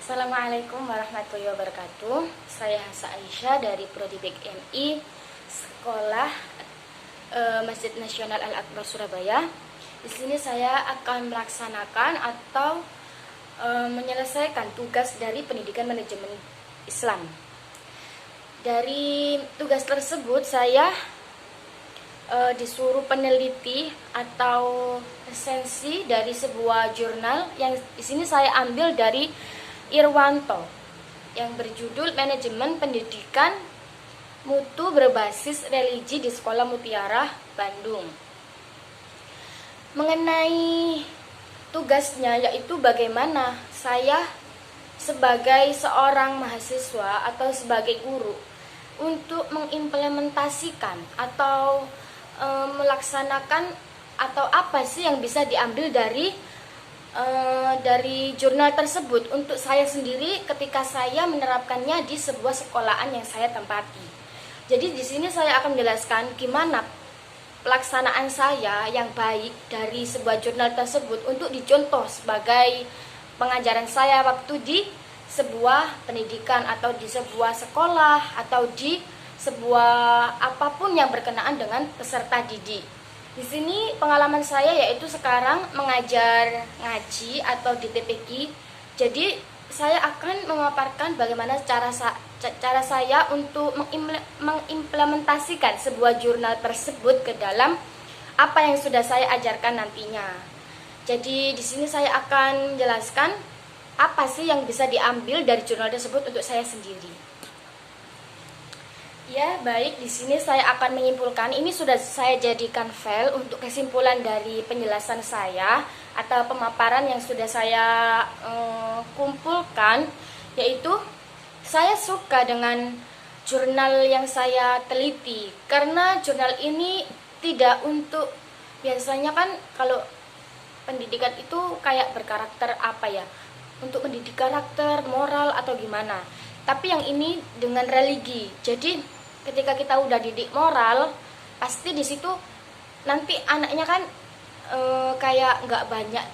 Assalamualaikum warahmatullahi wabarakatuh. Saya Hasa Aisyah dari Prodi BKMI Sekolah Masjid Nasional Al-Akbar Surabaya. Di sini saya akan melaksanakan atau menyelesaikan tugas dari pendidikan manajemen Islam. Dari tugas tersebut saya disuruh peneliti atau resensi dari sebuah jurnal yang di sini saya ambil dari Irwanto yang berjudul Manajemen Pendidikan Mutu Berbasis Religi di Sekolah Mutiara, Bandung. Mengenai tugasnya, yaitu bagaimana saya sebagai seorang mahasiswa atau sebagai guru untuk mengimplementasikan atau melaksanakan atau apa sih yang bisa diambil dari jurnal tersebut untuk saya sendiri ketika saya menerapkannya di sebuah sekolahan yang saya tempati. Jadi di sini saya akan menjelaskan gimana pelaksanaan saya yang baik dari sebuah jurnal tersebut untuk dicontoh sebagai pengajaran saya waktu di sebuah pendidikan atau di sebuah sekolah atau di sebuah apapun yang berkenaan dengan peserta didik. Di sini pengalaman saya yaitu sekarang mengajar ngaji atau di TPQ. Jadi saya akan memaparkan bagaimana cara saya untuk mengimplementasikan sebuah jurnal tersebut ke dalam apa yang sudah saya ajarkan nantinya. Jadi di sini saya akan menjelaskan apa sih yang bisa diambil dari jurnal tersebut untuk saya sendiri. Ya, baik, di sini saya akan menyimpulkan, ini sudah saya jadikan file untuk kesimpulan dari penjelasan saya atau pemaparan yang sudah saya kumpulkan, yaitu saya suka dengan jurnal yang saya teliti karena jurnal ini tidak untuk, biasanya kan kalau pendidikan itu kayak berkarakter apa ya, untuk mendidik karakter, moral atau gimana. Tapi yang ini dengan religi. Jadi ketika kita udah didik moral, pasti di situ nanti anaknya kan kayak nggak banyak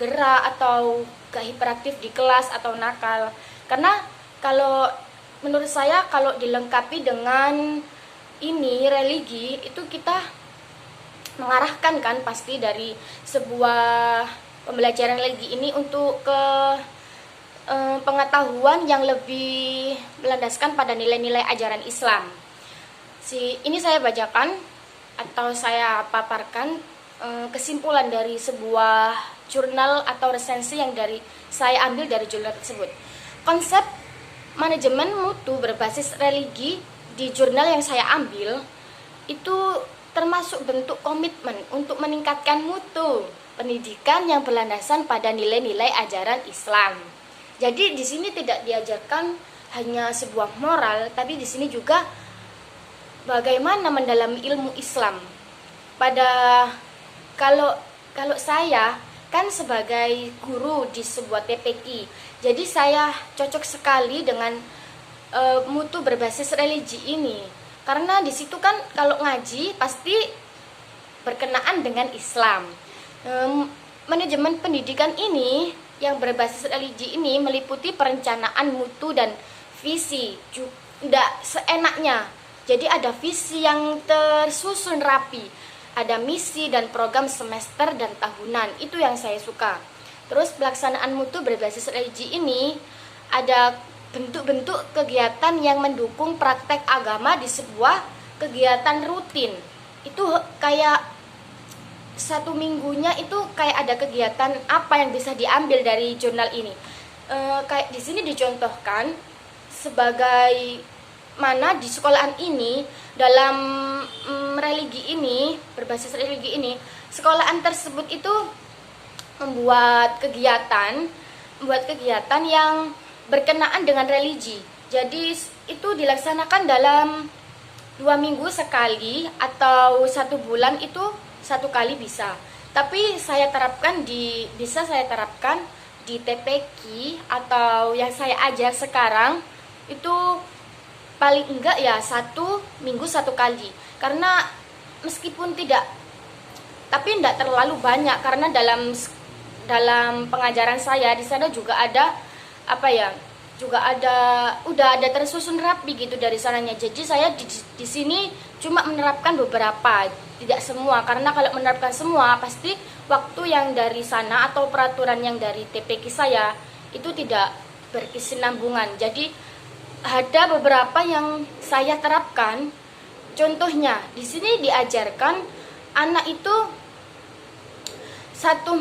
gerak atau gak hiperaktif di kelas atau nakal. Karena kalau menurut saya kalau dilengkapi dengan ini religi, itu kita mengarahkan kan pasti dari sebuah pembelajaran religi ini untuk ke pengetahuan yang lebih melandaskan pada nilai-nilai ajaran Islam. Ini saya bacakan atau saya paparkan kesimpulan dari sebuah jurnal atau resensi yang saya ambil dari jurnal tersebut. Konsep manajemen mutu berbasis religi di jurnal yang saya ambil itu termasuk bentuk komitmen untuk meningkatkan mutu pendidikan yang berlandasan pada nilai-nilai ajaran Islam. Jadi di sini tidak diajarkan hanya sebuah moral, tapi di sini juga bagaimana mendalami ilmu Islam. Kalau saya kan sebagai guru di sebuah TPQ, jadi saya cocok sekali dengan mutu berbasis religi ini. Karena di situ kan kalau ngaji pasti berkenaan dengan Islam. Manajemen pendidikan ini yang berbasis religi ini meliputi perencanaan mutu dan visi. Tidak seenaknya. Jadi ada visi yang tersusun rapi, ada misi dan program semester dan tahunan, itu yang saya suka. Terus pelaksanaan mutu berbasis religi ini ada bentuk-bentuk kegiatan yang mendukung praktek agama di sebuah kegiatan rutin. Itu kayak satu minggunya itu kayak ada kegiatan apa yang bisa diambil dari jurnal ini. Kayak di sini dicontohkan sebagai mana di sekolahan ini dalam religi ini, berbasis religi ini, sekolahan tersebut itu membuat kegiatan yang berkenaan dengan religi. Jadi itu dilaksanakan dalam 2 minggu sekali atau 1 bulan itu 1 kali bisa. Tapi bisa saya terapkan di TPQ atau yang saya ajar sekarang itu paling enggak ya 1 minggu 1 kali, karena meskipun tidak terlalu banyak, karena dalam pengajaran saya di sana juga ada apa ya, juga udah ada tersusun rapi gitu dari sananya. Jadi saya di sini cuma menerapkan beberapa, tidak semua, karena kalau menerapkan semua pasti waktu yang dari sana atau peraturan yang dari TPQ saya itu tidak berkesinambungan. Jadi ada beberapa yang saya terapkan. Contohnya di sini diajarkan anak itu satu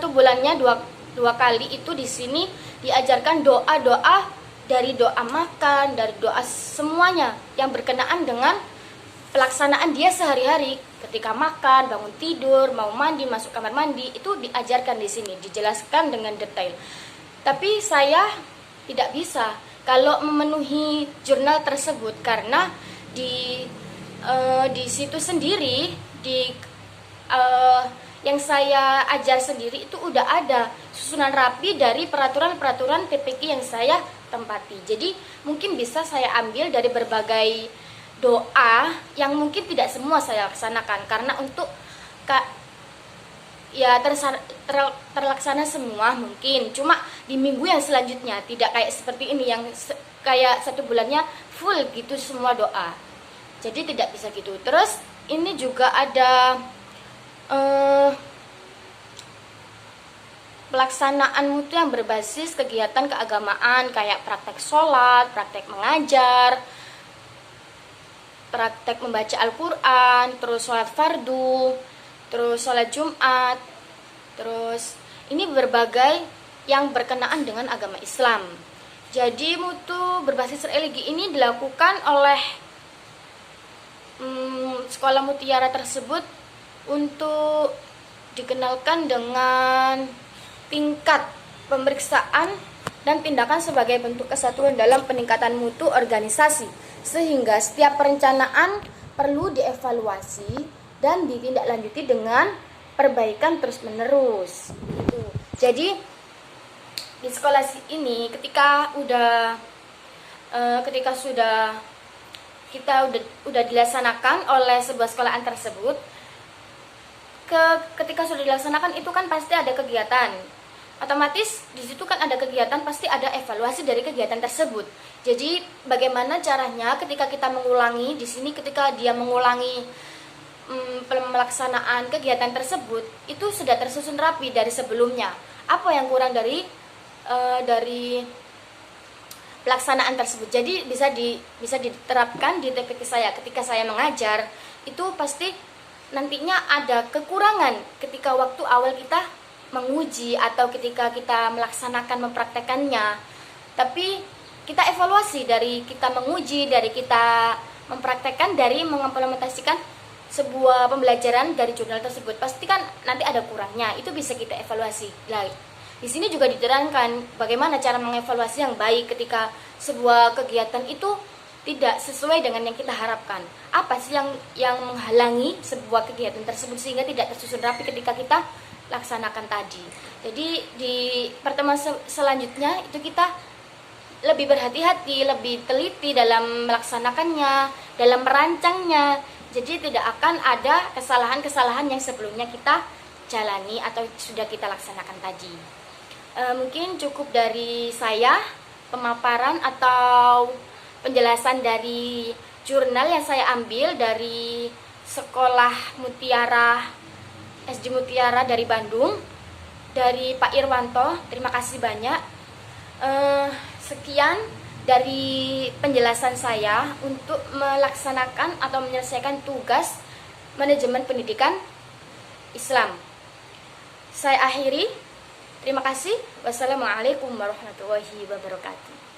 bulannya dua kali itu di sini diajarkan doa-doa, dari doa makan, dari doa semuanya yang berkenaan dengan pelaksanaan dia sehari-hari, ketika makan, bangun tidur, mau mandi, masuk kamar mandi, itu diajarkan di sini, dijelaskan dengan detail. Tapi saya tidak bisa kalau memenuhi jurnal tersebut, karena di situ sendiri, yang saya ajar sendiri itu udah ada susunan rapi dari peraturan-peraturan TPQ yang saya tempati. Jadi mungkin bisa saya ambil dari berbagai doa yang mungkin tidak semua saya laksanakan, karena untuk terlaksana semua mungkin cuma di minggu yang selanjutnya, tidak kayak seperti ini yang kayak satu bulannya full gitu semua doa. Jadi tidak bisa gitu. Terus ini juga ada pelaksanaan mutu yang berbasis kegiatan keagamaan, kayak praktek sholat, praktek mengajar, praktek membaca Al-Quran, terus sholat fardu, terus sholat Jumat, terus ini berbagai yang berkenaan dengan agama Islam. Jadi mutu berbasis religi ini dilakukan oleh sekolah mutiara tersebut untuk dikenalkan dengan tingkat pemeriksaan dan tindakan sebagai bentuk kesatuan dalam peningkatan mutu organisasi, sehingga setiap perencanaan perlu dievaluasi dan ditindaklanjuti dengan perbaikan terus-menerus. Gitu. Jadi di sekolah ini ketika udah dilaksanakan oleh sebuah sekolahan tersebut, ketika sudah dilaksanakan itu kan pasti ada kegiatan. Otomatis di situ kan ada kegiatan, pasti ada evaluasi dari kegiatan tersebut. Jadi bagaimana caranya ketika kita mengulangi di sini, ketika dia mengulangi pelaksanaan kegiatan tersebut, itu sudah tersusun rapi dari sebelumnya. Apa yang kurang dari pelaksanaan tersebut. Jadi bisa diterapkan di TPQ saya. Ketika saya mengajar, itu pasti nantinya ada kekurangan ketika waktu awal kita menguji atau ketika kita melaksanakan mempraktekannya. Tapi kita evaluasi dari kita menguji, dari kita mempraktekkan, dari mengimplementasikan sebuah pembelajaran dari jurnal tersebut. Pasti kan nanti ada kurangnya, itu bisa kita evaluasi. Nah, di sini juga diterangkan bagaimana cara mengevaluasi yang baik ketika sebuah kegiatan itu tidak sesuai dengan yang kita harapkan. Apa sih yang menghalangi sebuah kegiatan tersebut sehingga tidak tersusun rapi ketika kita laksanakan tadi. Jadi di pertemuan selanjutnya itu kita lebih berhati-hati, lebih teliti dalam melaksanakannya, dalam merancangnya. Jadi tidak akan ada kesalahan-kesalahan yang sebelumnya kita jalani atau sudah kita laksanakan tadi. Mungkin cukup dari saya pemaparan atau penjelasan dari jurnal yang saya ambil dari Sekolah Mutiara SD Mutiara dari Bandung, dari Pak Irwanto. Terima kasih banyak. Sekian dari penjelasan saya untuk melaksanakan atau menyelesaikan tugas manajemen pendidikan Islam. Saya akhiri. Terima kasih. Wassalamualaikum warahmatullahi wabarakatuh.